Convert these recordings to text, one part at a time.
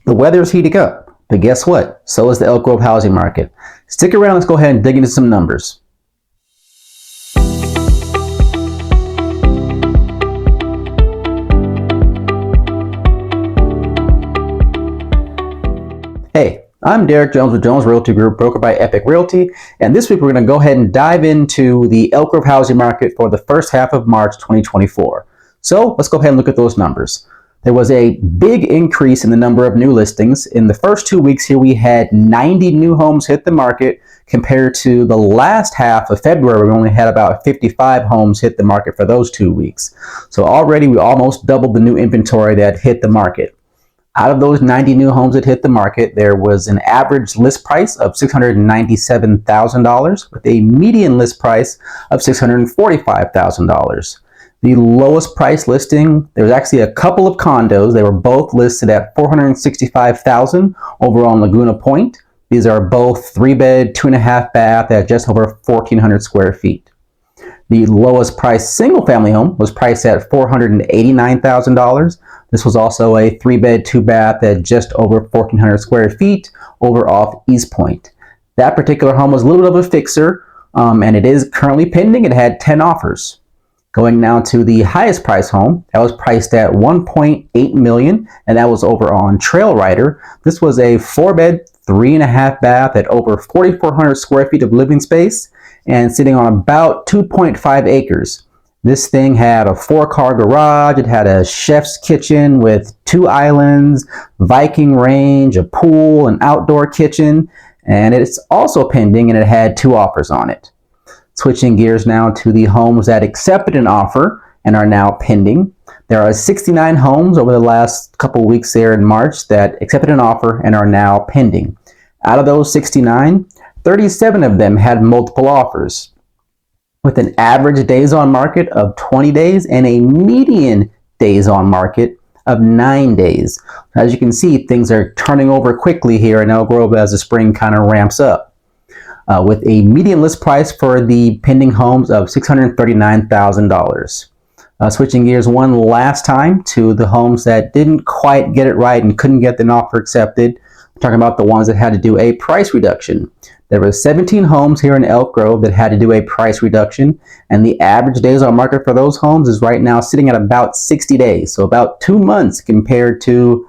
The weather is heating up, but guess what? So is the Elk Grove housing market. Stick around, let's go ahead and dig into some numbers. Hey, I'm Derek Jones with Jones Realty Group, brokered by Epique Realty, and this week we're going to go ahead and dive into the Elk Grove housing market for the first half of March 2024. So let's go ahead and look at those numbers. There was a big increase in the number of new listings. In the first 2 weeks here, we had 90 new homes hit the market compared to the last half of February. We only had about 55 homes hit the market for those 2 weeks. So already we almost doubled the new inventory that hit the market. Out of those 90 new homes that hit the market, there was an average list price of $697,000 with a median list price of $645,000. The lowest price listing, there was actually a couple of condos. They were both listed at $465,000 over on Laguna Point. These are both 3-bed, 2.5 bath at just over 1,400 square feet. The lowest priced single family home was priced at $489,000. This was also a 3-bed, 2-bath at just over 1,400 square feet over off East Point. That particular home was a little bit of a fixer, and it is currently pending. It had 10 offers. Going now to the highest price home, that was priced at $1.8 million, and that was over on Trail Rider. This was a 4-bed, 3.5 bath at over 4,400 square feet of living space and sitting on about 2.5 acres. This thing had a 4-car garage. It had a chef's kitchen with 2 islands, Viking range, a pool, an outdoor kitchen, and it's also pending, and it had 2 offers on it. Switching gears now to the homes that accepted an offer and are now pending. There are 69 homes over the last couple weeks there in March that accepted an offer and are now pending. Out of those 69, 37 of them had multiple offers, with an average days on market of 20 days and a median days on market of 9 days. As you can see, things are turning over quickly here in Elk Grove as the spring kind of ramps up. With a median list price for the pending homes of $639,000. Switching gears one last time to the homes that didn't quite get it right and couldn't get an offer accepted. I'm talking about the ones that had to do a price reduction. There were 17 homes here in Elk Grove that had to do a price reduction, and the average days on market for those homes is right now sitting at about 60 days, so about 2 months compared to,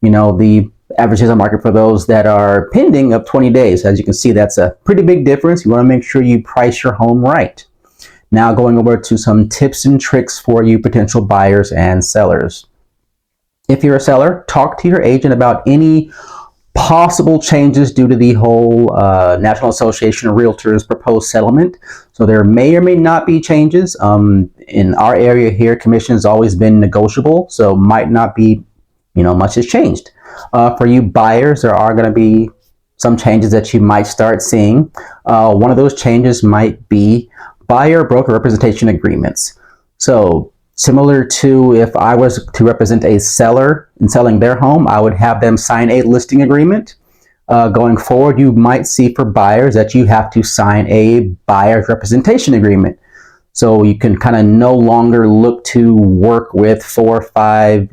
the average days on market for those that are pending of 20 days. As you can see, that's a pretty big difference. You want to make sure you price your home right. Now going over to some tips and tricks for you potential buyers and sellers. If you're a seller, talk to your agent about any possible changes due to the whole National Association of Realtors proposed settlement. So there may or may not be changes. In our area here, commission has always been negotiable, so might not be, much has changed. For you buyers, there are going to be some changes that you might start seeing. One of those changes might be buyer broker representation agreements. So similar to if I was to represent a seller in selling their home, I would have them sign a listing agreement. Going forward, you might see for buyers that you have to sign a buyer's representation agreement. So you can kind of no longer look to work with 4 or 5,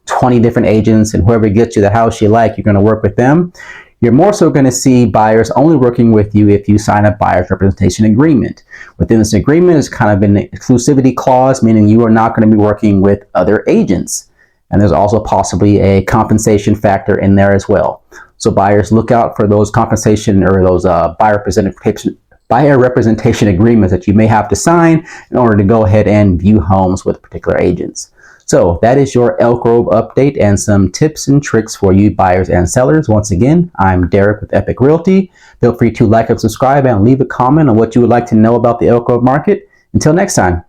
20 different agents, and whoever gets you the house you like, you're going to work with them. You're more so going to see buyers only working with you if you sign a buyer's representation agreement. Within this agreement is kind of an exclusivity clause, meaning you are not going to be working with other agents. And there's also possibly a compensation factor in there as well. So buyers, look out for those compensation or those buyer representation agreements that you may have to sign in order to go ahead and view homes with particular agents. So that is your Elk Grove update and some tips and tricks for you buyers and sellers. Once again, I'm Derek with Epique Realty. Feel free to like and subscribe and leave a comment on what you would like to know about the Elk Grove market. Until next time.